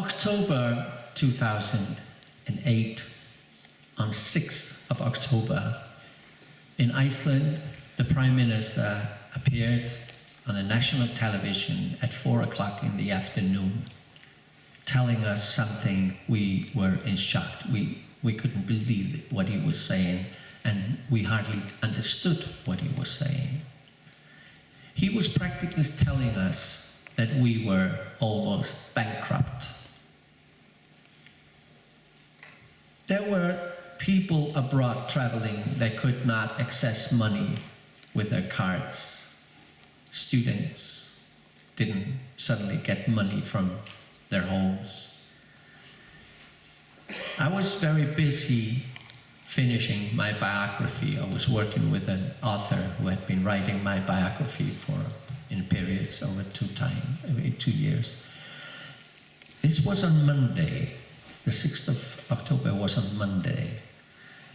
October 2008, on 6th of October, in Iceland, the Prime Minister appeared on a national television at 4 o'clock in the afternoon, telling us something. We were in shock. We couldn't believe what he was saying, and we hardly understood what he was saying. He was practically telling us that we were almost bankrupt. There were people abroad traveling that could not access money with their cards. Students didn't suddenly get money from their homes. I was very busy finishing my biography. I was working with an author who had been writing my biography in periods over 2 years. This was on Monday. The 6th of October was on Monday.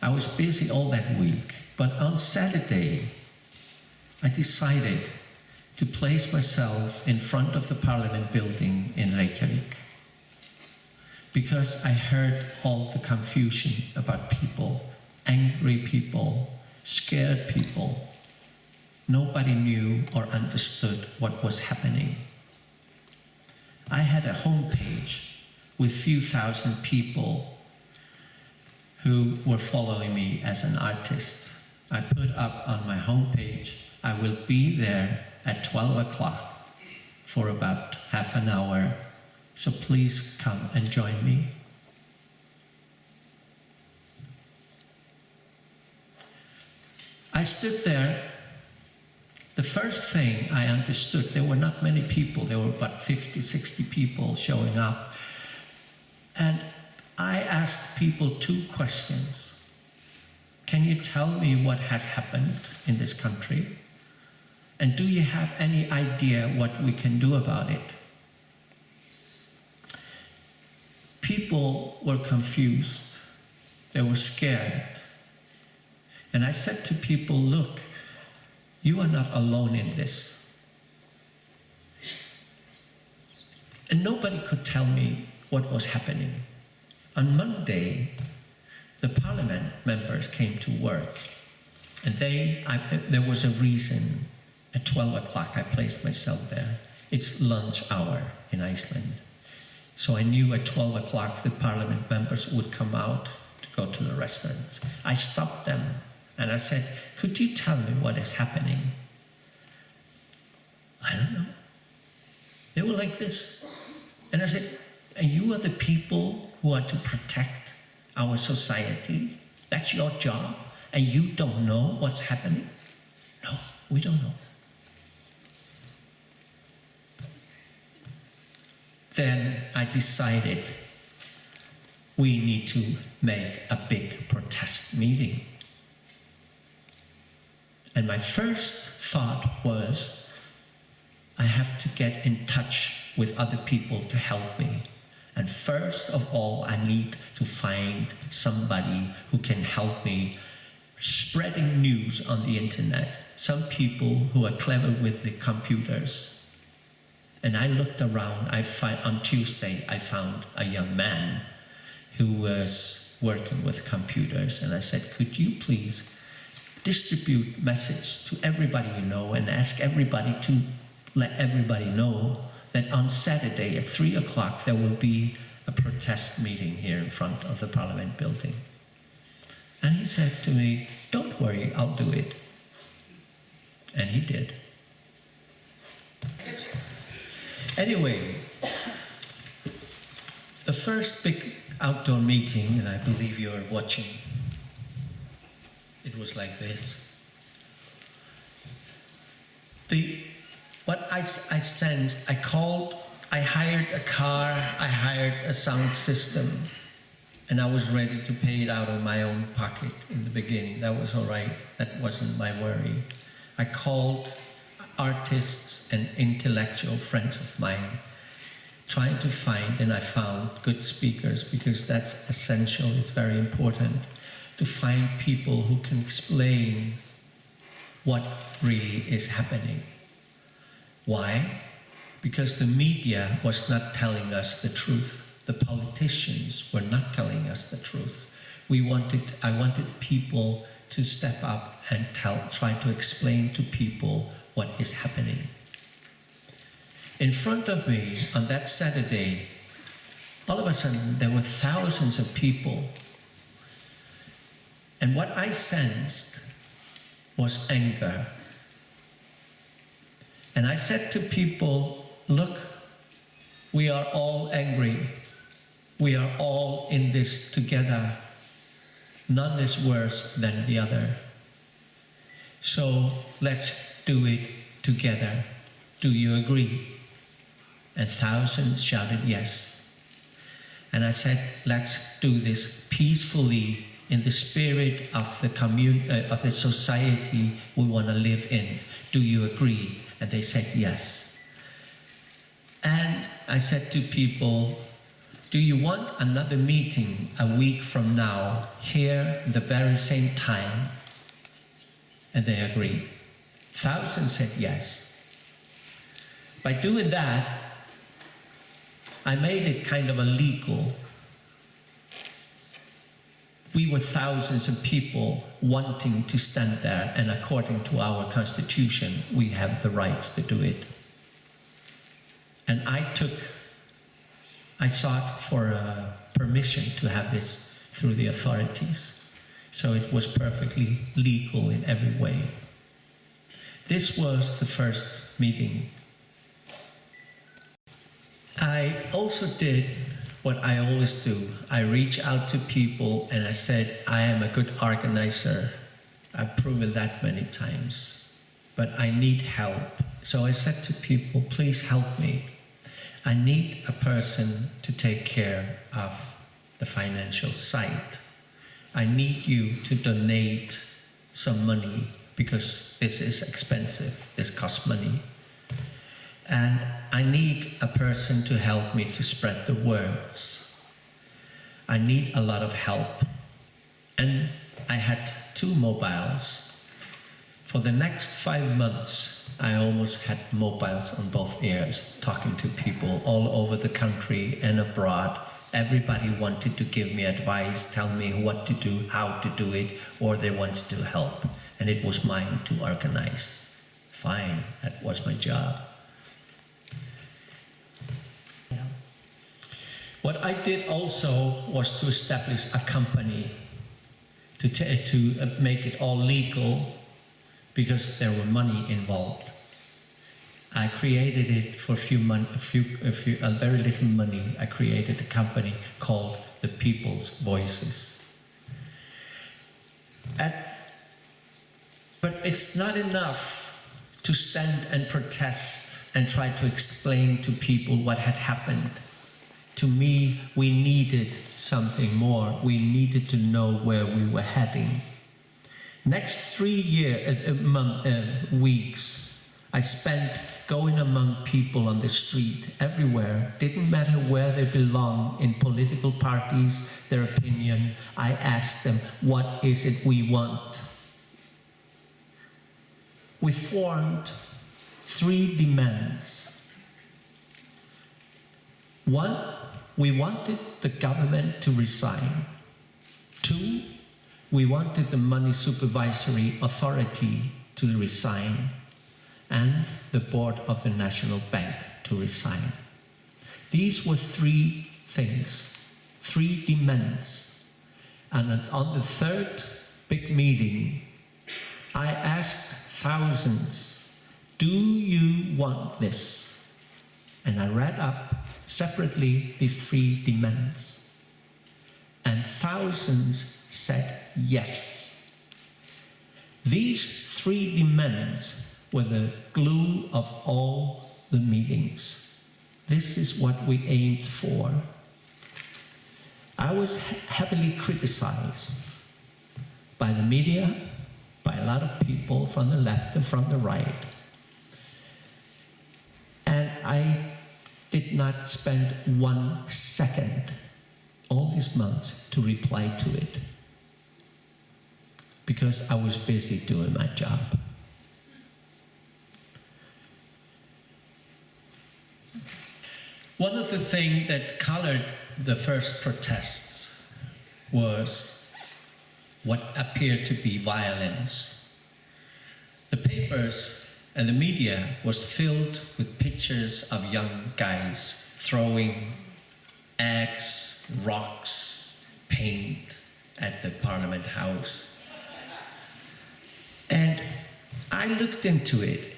I was busy all that week, but on Saturday, I decided to place myself in front of the Parliament building in Reykjavik, because I heard all the confusion about people, angry people, scared people. Nobody knew or understood what was happening. I had a homepage with few thousand people who were following me as an artist. I put up on my homepage, I will be there at 12 o'clock for about half an hour, so please come and join me. I stood there. The first thing I understood, there were not many people, there were about 50, 60 people showing up. And I asked people 2 questions. Can you tell me what has happened in this country? And do you have any idea what we can do about it? People were confused. They were scared. And I said to people, look, you are not alone in this. And nobody could tell me what was happening. On Monday, the Parliament members came to work, and there was a reason. At 12 o'clock, I placed myself there. It's lunch hour in Iceland. So I knew at 12 o'clock the Parliament members would come out to go to the restaurants. I stopped them and I said, could you tell me what is happening? I don't know. They were like this. And I said, and you are the people who are to protect our society? That's your job? And you don't know what's happening? No, we don't know. Then I decided we need to make a big protest meeting. And my first thought was, I have to get in touch with other people to help me. And first of all, I need to find somebody who can help me spreading news on the internet. Some people who are clever with the computers. And I looked around. On Tuesday, I found a young man who was working with computers. And I said, could you please distribute message to everybody you know and ask everybody to let everybody know that on Saturday at 3 o'clock there will be a protest meeting here in front of the Parliament building. And he said to me, don't worry, I'll do it. And he did. Anyway, the first big outdoor meeting, and I believe you're watching, it was like this. What I sensed, I hired a car, I hired a sound system, and I was ready to pay it out of my own pocket in the beginning. That was all right, that wasn't my worry. I called artists and intellectual friends of mine, trying to find, and I found good speakers, because that's essential, it's very important, to find people who can explain what really is happening. Why? Because the media was not telling us the truth. the politicians were not telling us the truth. I wanted people to step up and try to explain to people what is happening. In front of me on that Saturday, all of a sudden there were thousands of people. And what I sensed was anger. And I said to people, look, we are all angry. We are all in this together. None is worse than the other. So let's do it together. Do you agree? And thousands shouted yes. And I said, let's do this peacefully in the spirit of the society we want to live in. Do you agree? And they said yes. And I said to people, do you want another meeting a week from now, here at the very same time? And they agreed. Thousands said yes. By doing that, I made it kind of illegal. We were thousands of people wanting to stand there, and according to our constitution, we have the rights to do it. And I sought for permission to have this through the authorities. So it was perfectly legal in every way. This was the first meeting. I also did what I always do. I reached out to people and I said, I am a good organizer. I've proven that many times, but I need help. So I said to people, please help me. I need a person to take care of the financial side. I need you to donate some money because this is expensive, this costs money. And I need a person to help me to spread the words. I need a lot of help. And I had 2 mobiles. For the next 5 months, I almost had mobiles on both ears, talking to people all over the country and abroad. Everybody wanted to give me advice, tell me what to do, how to do it, or they wanted to help. And it was mine to organize. Fine, that was my job. What I did also was to establish a company to make it all legal, because there were money involved. I created it for a very little money. I created a company called the People's Voices. But it's not enough to stand and protest and try to explain to people what had happened. To me, we needed something more. We needed to know where we were heading. Next 3 weeks, I spent going among people on the street, everywhere. Didn't matter where they belong, in political parties, their opinion. I asked them, what is it we want? We formed 3 demands. 1, we wanted the government to resign. 2, we wanted the Money Supervisory Authority to resign, and the board of the National Bank to resign. These were 3 things, 3 demands. And on the 3rd big meeting, I asked thousands, do you want this? And I read up separately these 3 demands. And thousands said yes. These 3 demands were the glue of all the meetings. This is what we aimed for. I was heavily criticized by the media, by a lot of people from the left and from the right. And I did not spend 1 second all these months to reply to it, because I was busy doing my job. One of the things that colored the first protests was what appeared to be violence. The papers and the media was filled with pictures of young guys throwing eggs, rocks, paint at the Parliament House. And I looked into it,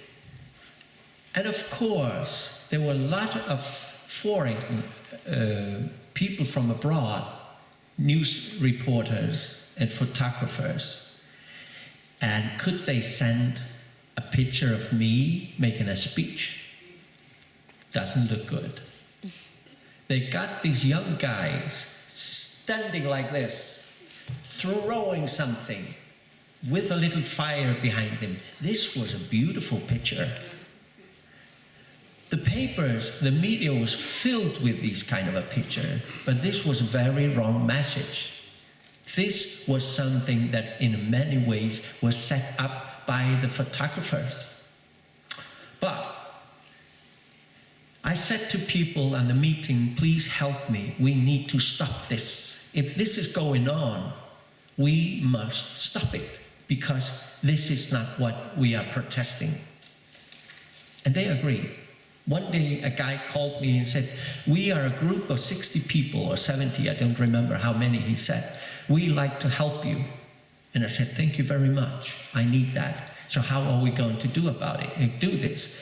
and of course there were a lot of foreign people from abroad, news reporters and photographers. And could they send a picture of me making a speech? Doesn't look good. They got these young guys standing like this, throwing something with a little fire behind them. This was a beautiful picture. The papers, the media was filled with these kind of a picture, but this was a very wrong message. This was something that in many ways was set up by the photographers. But I said to people in the meeting, please help me, we need to stop this. If this is going on, we must stop it, because this is not what we are protesting. And they agreed. One day a guy called me and said, we are a group of 60 people or 70, I don't remember how many he said. We like to help you. And I said, thank you very much, I need that. So how are we going to do about it, do this?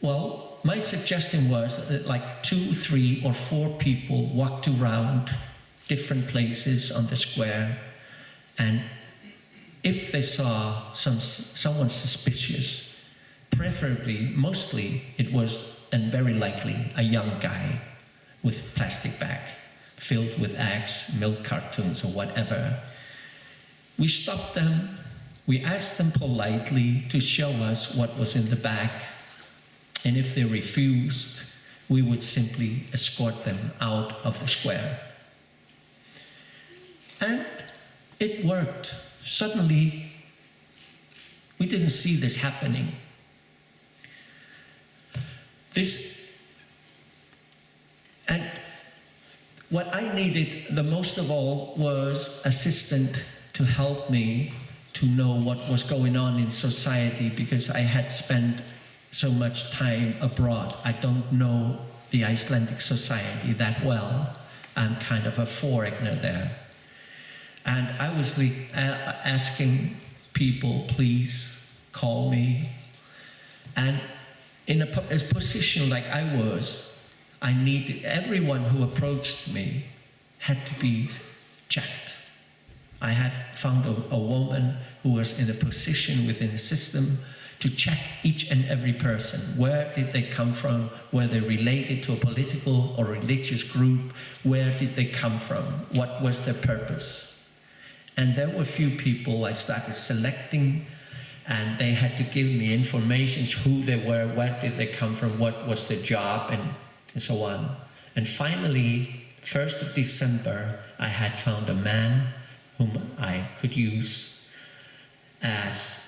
Well, my suggestion was that like 2, 3, or 4 people walked around different places on the square, and if they saw someone suspicious, preferably, mostly, it was, and very likely, a young guy with a plastic bag filled with eggs, milk cartons, or whatever. We stopped them, we asked them politely to show us what was in the bag, and if they refused, we would simply escort them out of the square. And it worked. Suddenly, we didn't see this happening. And what I needed the most of all was assistance to help me to know what was going on in society, because I had spent so much time abroad. I don't know the Icelandic society that well. I'm kind of a foreigner there. And I was asking people, please call me. And in a position like I was, I needed, everyone who approached me had to be checked. I had found a woman who was in a position within the system to check each and every person. Where did they come from? Were they related to a political or religious group? Where did they come from? What was their purpose? And there were a few people I started selecting, and they had to give me information, who they were, where did they come from, what was their job, and so on. And finally, 1st of December, I had found a man whom I could use as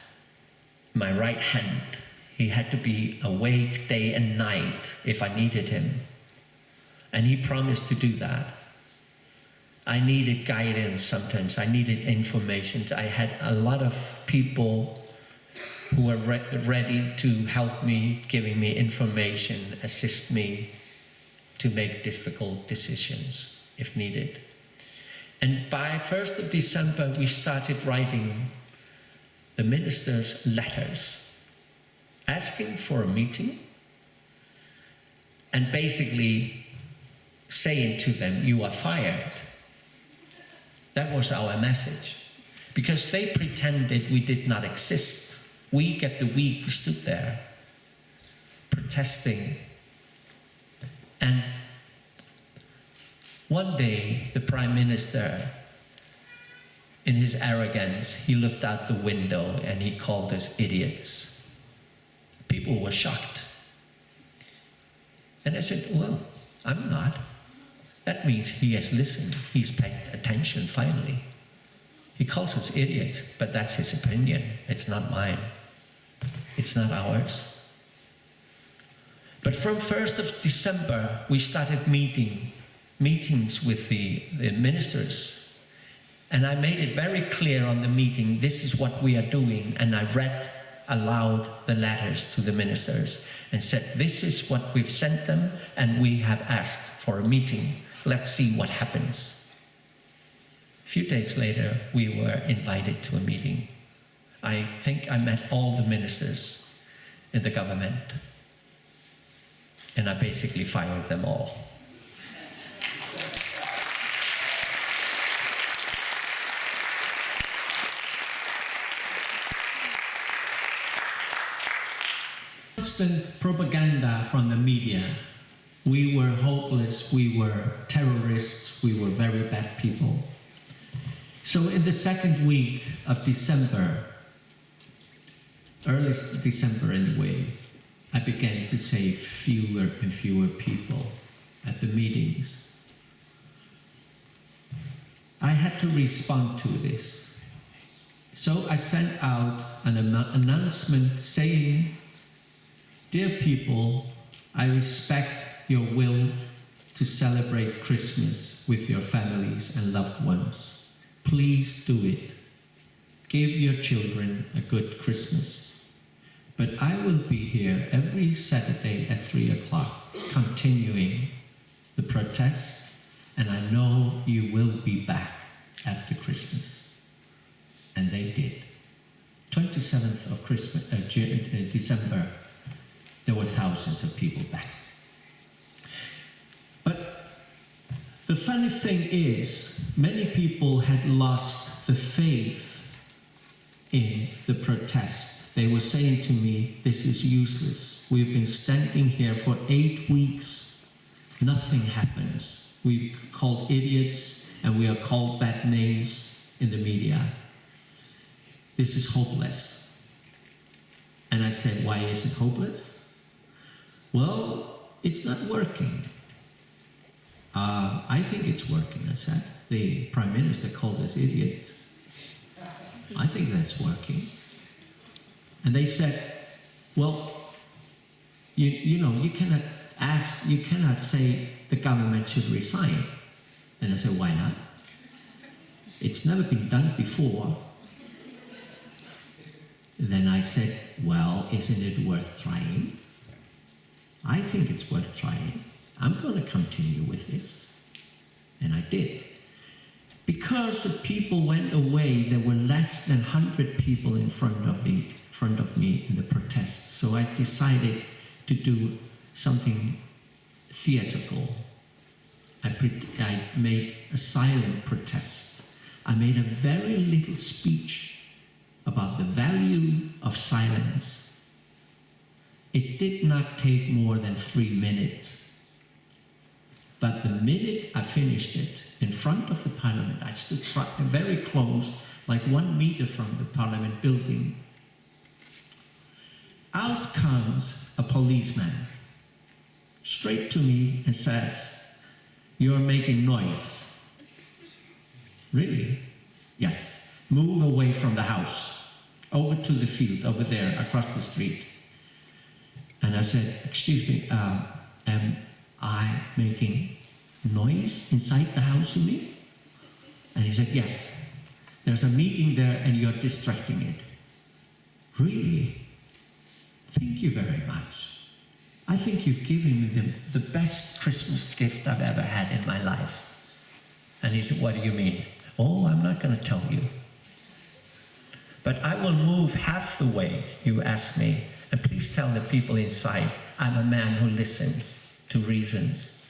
my right hand. He had to be awake day and night if I needed him. And he promised to do that. I needed guidance sometimes. I needed information. I had a lot of people who were ready to help me, giving me information, assist me to make difficult decisions if needed. And by 1st of December, we started writing the ministers letters, asking for a meeting, and basically saying to them, you are fired. That was our message, because they pretended we did not exist. Week after week, we stood there, protesting. And one day, the Prime Minister, in his arrogance, he looked out the window and he called us idiots. People were shocked. And I said, well, I'm not. That means he has listened. He's paid attention, finally. He calls us idiots, but that's his opinion. It's not mine. It's not ours. But from 1st of December, we started meetings with the ministers. And I made it very clear on the meeting, this is what we are doing. And I read aloud the letters to the ministers and said, this is what we've sent them, and we have asked for a meeting. Let's see what happens. A few days later, we were invited to a meeting. I think I met all the ministers in the government, and I basically fired them all. Constant propaganda from the media. We were hopeless, we were terrorists, we were very bad people. So in the second week of December, early December anyway, I began to say fewer and fewer people at the meetings. I had to respond to this. So I sent out an announcement saying, dear people, I respect your will to celebrate Christmas with your families and loved ones. Please do it. Give your children a good Christmas. But I will be here every Saturday at 3 o'clock, continuing the protest, and I know you will be back after Christmas. And they did. 27th of December, there were thousands of people back. But the funny thing is, many people had lost the faith in the protest. They were saying to me, this is useless. We've been standing here for 8 weeks. Nothing happens. We're called idiots and we are called bad names in the media. This is hopeless. And I said, why is it hopeless? Well, it's not working. I think it's working, I said. The Prime Minister called us idiots. I think that's working. And they said, well, you cannot say the government should resign. And I said, why not? It's never been done before. And then I said, well, isn't it worth trying? I think it's worth trying. I'm going to continue with this. And I did. Because the people went away, there were less than 100 people in front of me in the protest. So I decided to do something theatrical. I made a silent protest. I made a very little speech about the value of silence. It did not take more than 3 minutes. But the minute I finished it, in front of the parliament, I stood very close, like 1 meter from the parliament building. Out comes a policeman, straight to me and says, "You're making noise." Really? Yes. Move away from the house, over to the field, over there, across the street. And I said, "Excuse me, am I making noise inside the house, you mean?" And he said, "Yes. There's a meeting there and you're distracting it." "Really? Thank you very much. I think you've given me the best Christmas gift I've ever had in my life." And he said, "What do you mean?" "Oh, I'm not going to tell you. But I will move half the way you ask me, and please tell the people inside I'm a man who listens to reasons.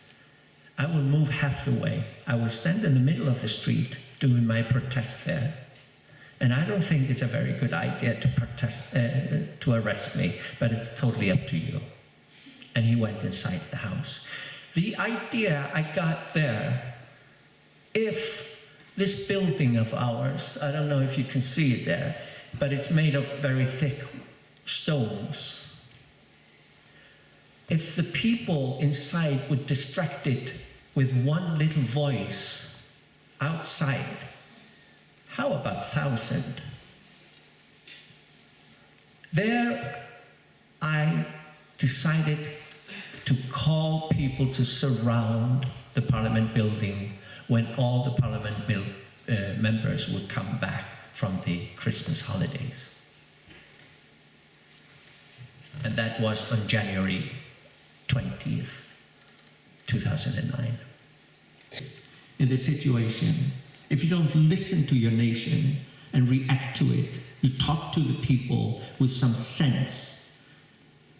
I will move half the way. I will stand in the middle of the street doing my protest there. And I don't think it's a very good idea to arrest me, but it's totally up to you." And he went inside the house. The idea I got there, if this building of ours, I don't know if you can see it there, but it's made of very thick stones. If the people inside would distract it with one little voice outside, how about 1,000? There I decided to call people to surround the Parliament building when all the Parliament members would come back from the Christmas holidays. And that was on January 20th, 2009. In this situation, if you don't listen to your nation and react to it, you talk to the people with some sense,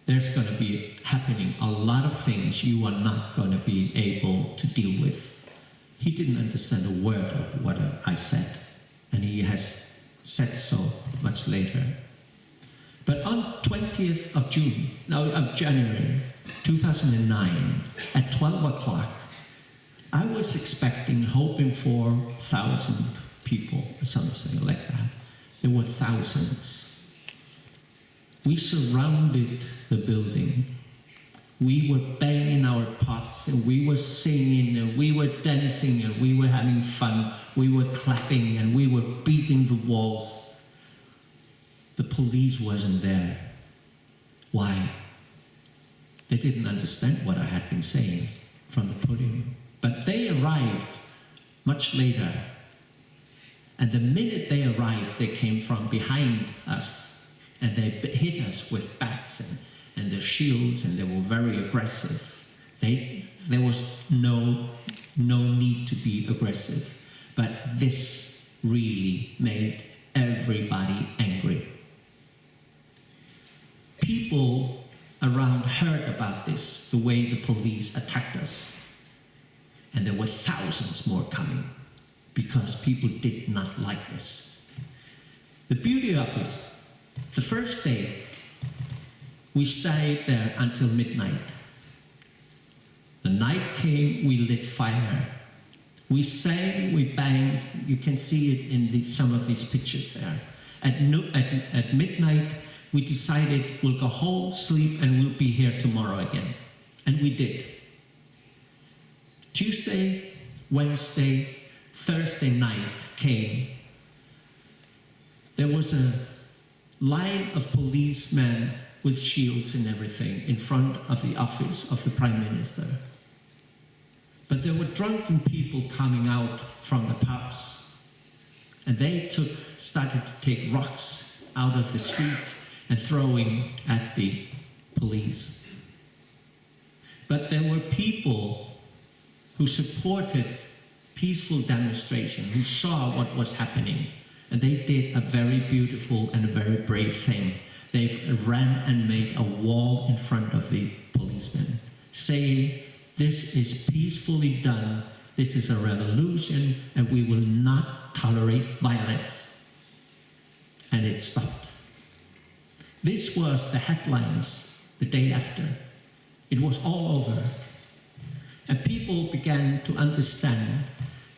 there's going to be happening a lot of things you are not going to be able to deal with. He didn't understand a word of what I said, and he has said so much later. But on 20th of January 2009, at 12 o'clock, I was expecting, hoping for 1,000 people or something like that. There were thousands. We surrounded the building. We were banging our pots, and we were singing, and we were dancing, and we were having fun. We were clapping, and we were beating the walls. The police wasn't there. Why? They didn't understand what I had been saying from the podium. But they arrived much later. And the minute they arrived, they came from behind us, and they hit us with bats and their shields, and they were very aggressive. There was no need to be aggressive. But this really made everybody angry. People around heard about this, the way the police attacked us. And there were thousands more coming because people did not like this. The beauty of it, the first day, we stayed there until midnight. The night came, we lit fire. We sang, we banged. You can see it in some of these pictures there. At midnight, we decided we'll go home, sleep, and we'll be here tomorrow again. And we did. Tuesday, Wednesday, Thursday night came. There was a line of policemen with shields and everything in front of the office of the Prime Minister. But there were drunken people coming out from the pubs, and they started to take rocks out of the streets and throwing at the police. But there were people who supported peaceful demonstration, who saw what was happening, and they did a very beautiful and a very brave thing. They ran and made a wall in front of the policemen, saying, "This is peacefully done, this is a revolution, and we will not tolerate violence." And it stopped. This was the headlines the day after. It was all over. And people began to understand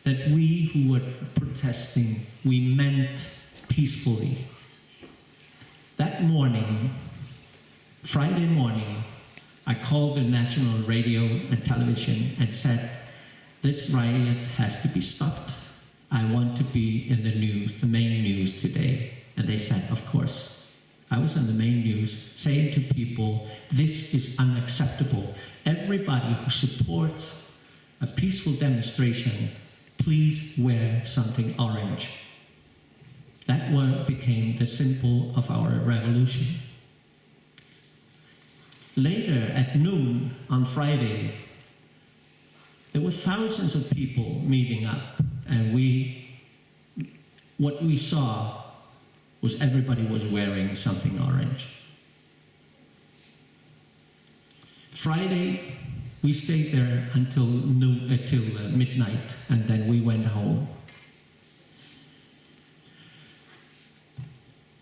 that we who were protesting, we meant peacefully. That morning, Friday morning, I called the national radio and television and said, "This riot has to be stopped. I want to be in the news, the main news today." And they said, "Of course." I was on the main news saying to people, "This is unacceptable. Everybody who supports a peaceful demonstration, please wear something orange." That one became the symbol of our revolution. Later, at noon on Friday, there were thousands of people meeting up, and what we saw was everybody was wearing something orange. Friday, we stayed there until midnight, and then we went home.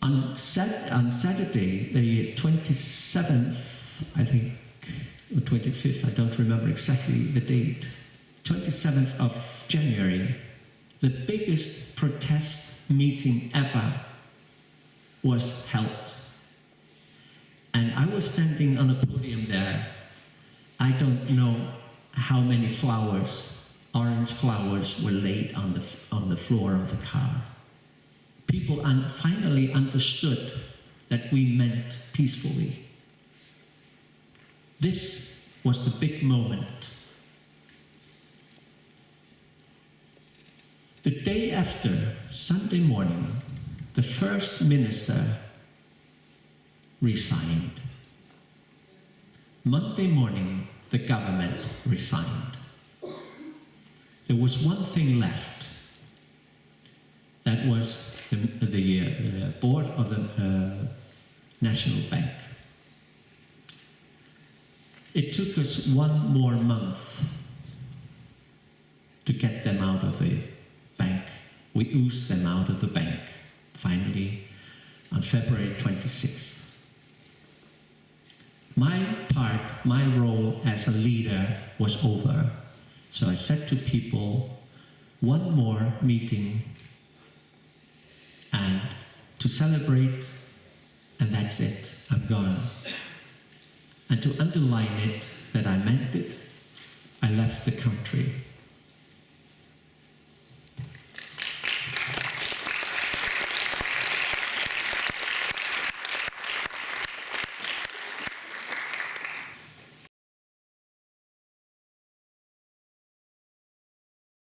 On Saturday, the 27th, I think, or 25th, I don't remember exactly the date, 27th of January, the biggest protest meeting ever was held. And I was standing on a podium there. I don't know how many flowers, orange flowers, were laid on the floor of the car. People finally understood that we meant peacefully. This was the big moment. The day after, Sunday morning, the first minister resigned. Monday morning, the government resigned. There was one thing left. That was the board of the National Bank. It took us 1 more month to get them out of the bank. We oozed them out of the bank, finally, on February 26th. My role as a leader was over. So I said to people, 1 more meeting and to celebrate, and that's it, I'm gone. And to underline it, that I meant it, I left the country.